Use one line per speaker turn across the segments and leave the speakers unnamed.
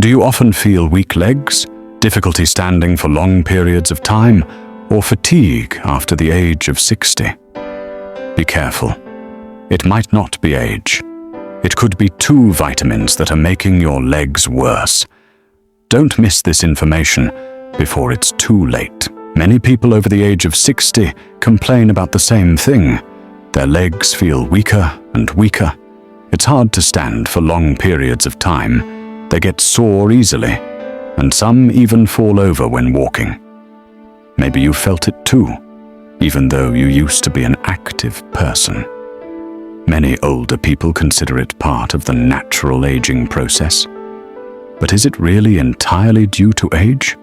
Do you often feel weak legs, difficulty standing for long periods of time, or fatigue after the age of 60? Be careful. It might not be age. It could be 2 vitamins that are making your legs worse. Don't miss this information before it's too late. Many people over the age of 60 complain about the same thing. Their legs feel weaker and weaker. It's hard to stand for long periods of time. They get sore easily, and some even fall over when walking. Maybe you felt it too, even though you used to be an active person. Many older people consider it part of the natural aging process. But is it really entirely due to age?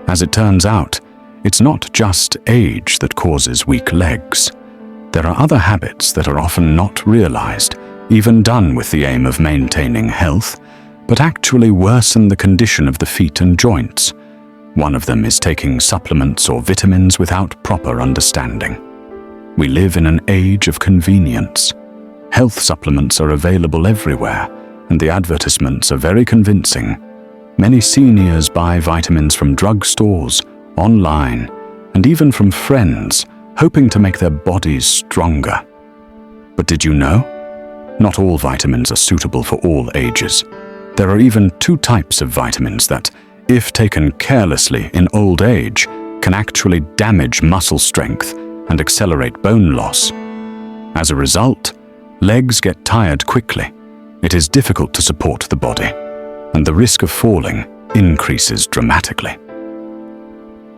As it turns out, it's not just age that causes weak legs. There are other habits that are often not realized, even done with the aim of maintaining health, but actually worsen the condition of the feet and joints. One of them is taking supplements or vitamins without proper understanding. We live in an age of convenience. Health supplements are available everywhere, and the advertisements are very convincing. Many seniors buy vitamins from drugstores, online, and even from friends, hoping to make their bodies stronger. But did you know? Not all vitamins are suitable for all ages. There are even 2 types of vitamins that, if taken carelessly in old age, can actually damage muscle strength and accelerate bone loss. As a result, legs get tired quickly. It is difficult to support the body, and the risk of falling increases dramatically.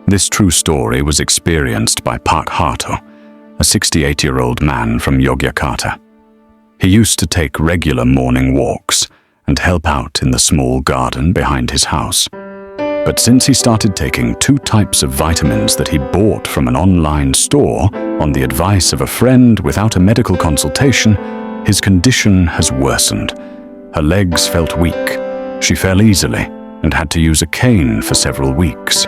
This true story was experienced by Pak Harto, a 68-year-old man from Yogyakarta. He used to take regular morning walks and help out in the small garden behind his house. But since he started taking 2 types of vitamins that he bought from an online store on the advice of a friend without a medical consultation, his condition has worsened. Her legs felt weak. She fell easily and had to use a cane for several weeks.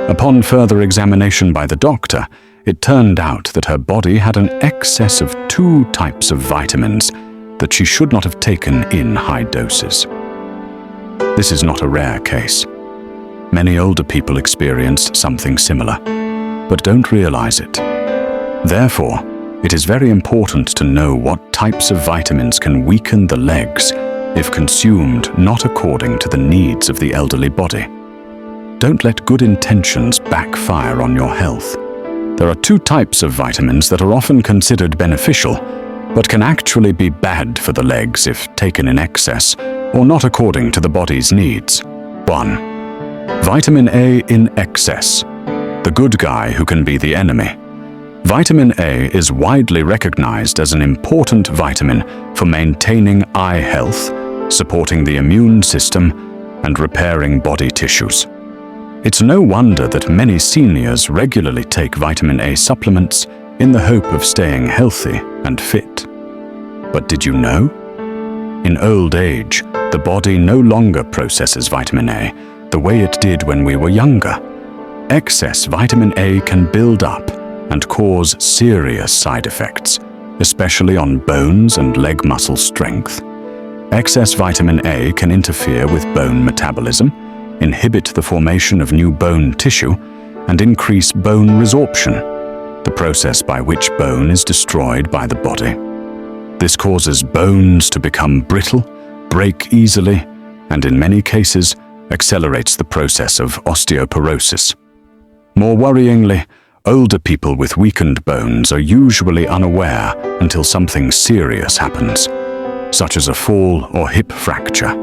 Upon further examination by the doctor, it turned out that her body had an excess of 2 types of vitamins that she should not have taken in high doses. This is not a rare case. Many older people experienced something similar, but don't realize it. Therefore, it is very important to know what types of vitamins can weaken the legs if consumed not according to the needs of the elderly body. Don't let good intentions backfire on your health. There are 2 types of vitamins that are often considered beneficial, but can actually be bad for the legs if taken in excess or not according to the body's needs. 1. Vitamin A in excess, the good guy who can be the enemy. Vitamin A is widely recognized as an important vitamin for maintaining eye health, supporting the immune system, and repairing body tissues. It's no wonder that many seniors regularly take vitamin A supplements in the hope of staying healthy and fit. But did you know? In old age, the body no longer processes vitamin A the way it did when we were younger. Excess vitamin A can build up and cause serious side effects, especially on bones and leg muscle strength. Excess vitamin A can interfere with bone metabolism, inhibit the formation of new bone tissue, and increase bone resorption, the process by which bone is destroyed by the body. This causes bones to become brittle, break easily, and in many cases, accelerates the process of osteoporosis. More worryingly, older people with weakened bones are usually unaware until something serious happens, such as a fall or hip fracture.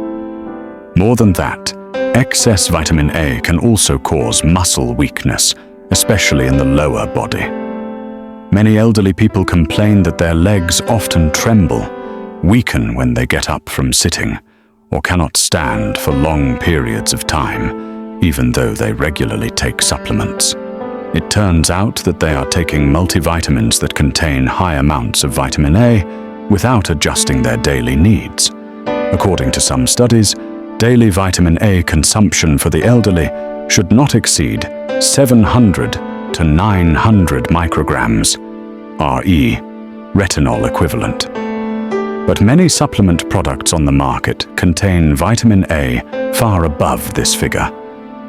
More than that, excess vitamin A can also cause muscle weakness, especially in the lower body. Many elderly people complain that their legs often tremble, weaken when they get up from sitting, or cannot stand for long periods of time, even though they regularly take supplements. It turns out that they are taking multivitamins that contain high amounts of vitamin A without adjusting their daily needs. According to some studies, daily vitamin A consumption for the elderly should not exceed 700 to 900 micrograms, RE, retinol equivalent. But many supplement products on the market contain vitamin A far above this figure,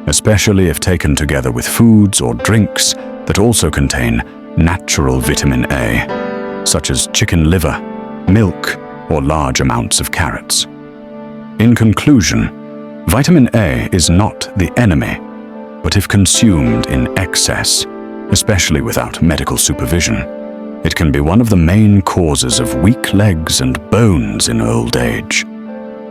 especially if taken together with foods or drinks that also contain natural vitamin A, such as chicken liver, milk, or large amounts of carrots. In conclusion, vitamin A is not the enemy, but if consumed in excess, especially without medical supervision, it can be one of the main causes of weak legs and bones in old age.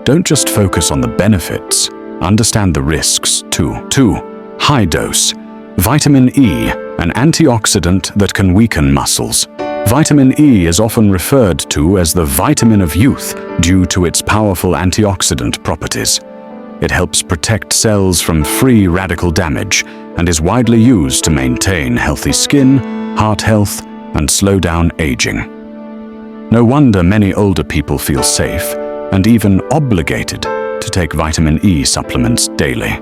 Don't just focus on the benefits, understand the risks too. 2. High dose. Vitamin E, an antioxidant that can weaken muscles. Vitamin E is often referred to as the vitamin of youth due to its powerful antioxidant properties. It helps protect cells from free radical damage and is widely used to maintain healthy skin, heart health, and slow down aging. No wonder many older people feel safe and even obligated to take vitamin E supplements daily.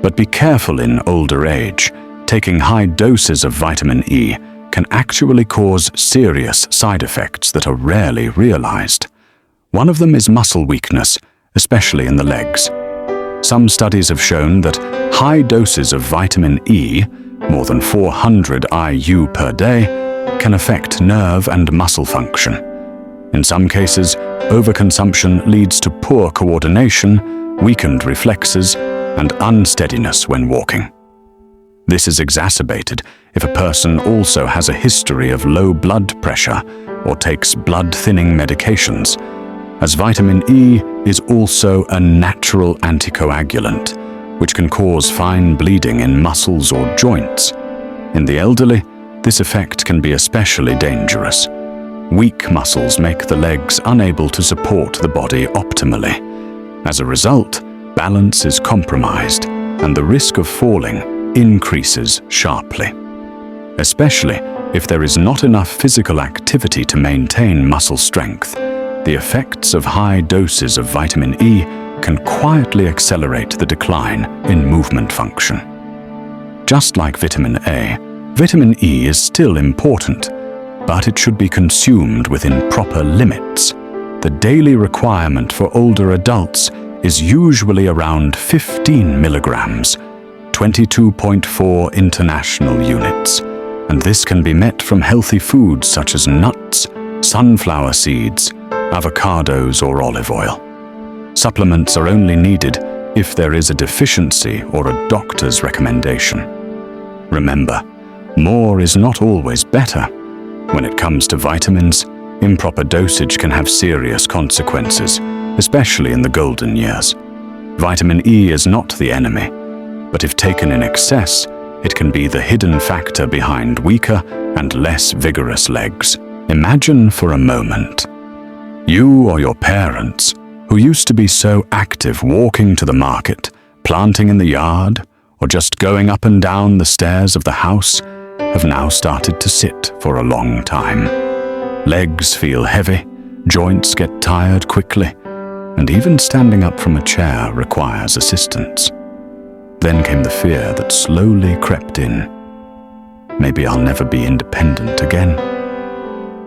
But be careful in older age. Taking high doses of vitamin E can actually cause serious side effects that are rarely realized. One of them is muscle weakness, especially in the legs. Some studies have shown that high doses of vitamin E, more than 400 IU per day, can affect nerve and muscle function. In some cases, overconsumption leads to poor coordination, weakened reflexes, and unsteadiness when walking. This is exacerbated if a person also has a history of low blood pressure or takes blood-thinning medications, as vitamin E is also a natural anticoagulant, which can cause fine bleeding in muscles or joints. In the elderly, this effect can be especially dangerous. Weak muscles make the legs unable to support the body optimally. As a result, balance is compromised, and the risk of falling increases sharply. Especially if there is not enough physical activity to maintain muscle strength, the effects of high doses of vitamin E can quietly accelerate the decline in movement function. Just like vitamin A, vitamin E is still important, but it should be consumed within proper limits. The daily requirement for older adults is usually around 15 milligrams, 22.4 international units, and this can be met from healthy foods such as nuts, sunflower seeds, avocados, or olive oil. Supplements are only needed if there is a deficiency or a doctor's recommendation. Remember, more is not always better. When it comes to vitamins, improper dosage can have serious consequences, especially in the golden years. Vitamin E is not the enemy, but if taken in excess, it can be the hidden factor behind weaker and less vigorous legs. Imagine for a moment, you or your parents, who used to be so active walking to the market, planting in the yard, or just going up and down the stairs of the house, have now started to sit for a long time. Legs feel heavy, joints get tired quickly, and even standing up from a chair requires assistance. Then came the fear that slowly crept in. Maybe I'll never be independent again.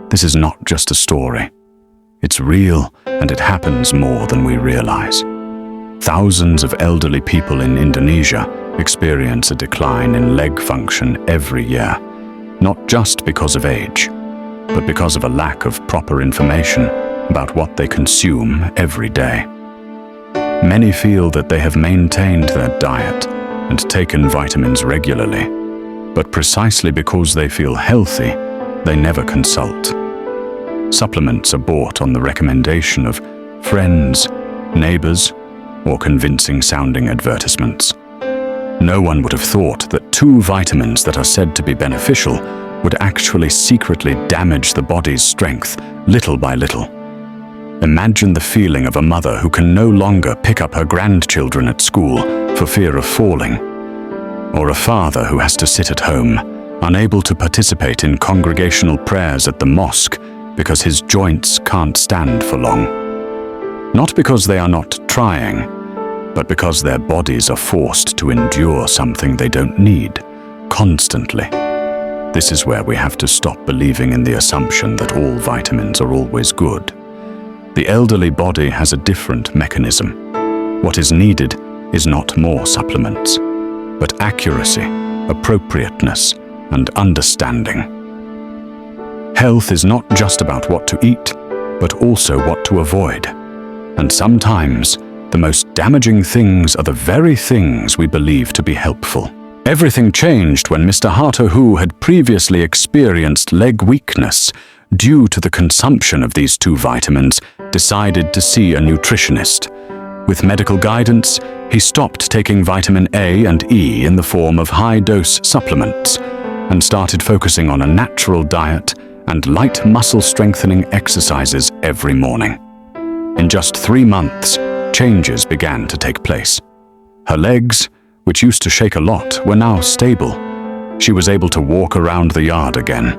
This is not just a story. It's real, and it happens more than we realize. Thousands of elderly people in Indonesia experience a decline in leg function every year, not just because of age, but because of a lack of proper information about what they consume every day. Many feel that they have maintained their diet and taken vitamins regularly, but precisely because they feel healthy, they never consult. Supplements are bought on the recommendation of friends, neighbors, or convincing-sounding advertisements. No one would have thought that 2 vitamins that are said to be beneficial would actually secretly damage the body's strength little by little. Imagine the feeling of a mother who can no longer pick up her grandchildren at school for fear of falling, or a father who has to sit at home, unable to participate in congregational prayers at the mosque because his joints can't stand for long. Not because they are not trying, but because their bodies are forced to endure something they don't need, constantly. This is where we have to stop believing in the assumption that all vitamins are always good. The elderly body has a different mechanism. What is needed is not more supplements, but accuracy, appropriateness, and understanding. Health is not just about what to eat, but also what to avoid. And sometimes, the most damaging things are the very things we believe to be helpful. Everything changed when Mr. Harto, who had previously experienced leg weakness due to the consumption of these two vitamins, decided to see a nutritionist. With medical guidance, he stopped taking vitamin A and E in the form of high-dose supplements and started focusing on a natural diet and light muscle-strengthening exercises every morning. In just 3 months, changes began to take place. Her legs, which used to shake a lot, were now stable. She was able to walk around the yard again,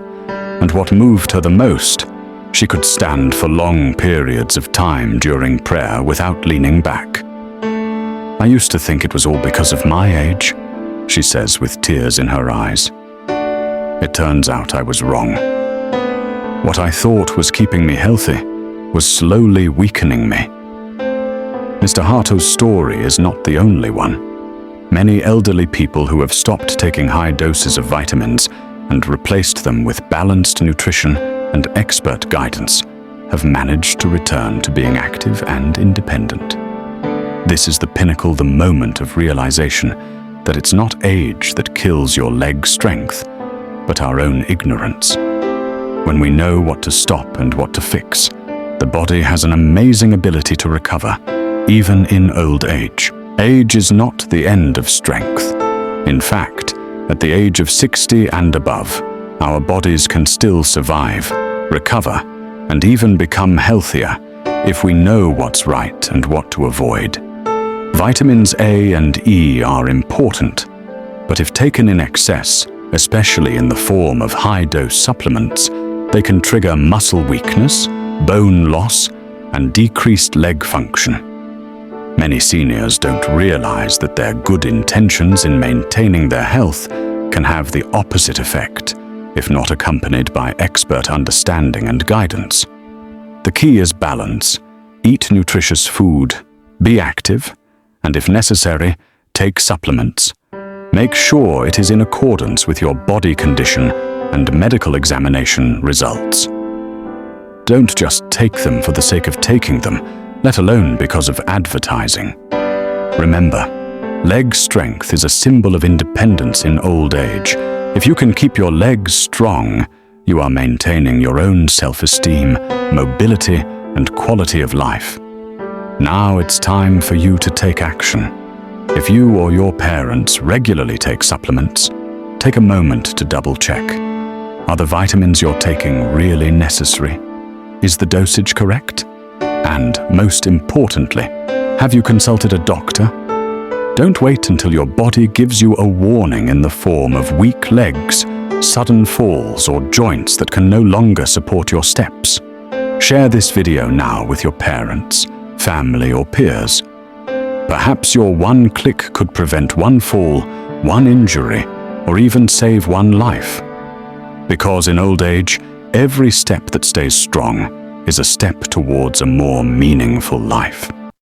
and what moved her the most, she could stand for long periods of time during prayer without leaning back. I used to think it was all because of my age, she says with tears in her eyes. It turns out I was wrong. What I thought was keeping me healthy was slowly weakening me. Mr. Harto's story is not the only one. Many elderly people who have stopped taking high doses of vitamins and replaced them with balanced nutrition and expert guidance have managed to return to being active and independent. This is the pinnacle, the moment of realization that it's not age that kills your leg strength, but our own ignorance. When we know what to stop and what to fix, the body has an amazing ability to recover, even in old age. Age is not the end of strength. In fact, at the age of 60 and above, our bodies can still survive, recover, and even become healthier if we know what's right and what to avoid. Vitamins A and E are important, but if taken in excess, especially in the form of high-dose supplements, they can trigger muscle weakness, bone loss, and decreased leg function. Many seniors don't realize that their good intentions in maintaining their health can have the opposite effect, if not accompanied by expert understanding and guidance. The key is balance. Eat nutritious food, be active, and if necessary, take supplements. Make sure it is in accordance with your body condition and medical examination results. Don't just take them for the sake of taking them, let alone because of advertising. Remember, leg strength is a symbol of independence in old age. If you can keep your legs strong, you are maintaining your own self-esteem, mobility, and quality of life. Now it's time for you to take action. If you or your parents regularly take supplements, take a moment to double-check. Are the vitamins you're taking really necessary? Is the dosage correct? And, most importantly, have you consulted a doctor? Don't wait until your body gives you a warning in the form of weak legs, sudden falls, or joints that can no longer support your steps. Share this video now with your parents, family, or peers. Perhaps your one click could prevent one fall, one injury, or even save one life. Because in old age, every step that stays strong is a step towards a more meaningful life.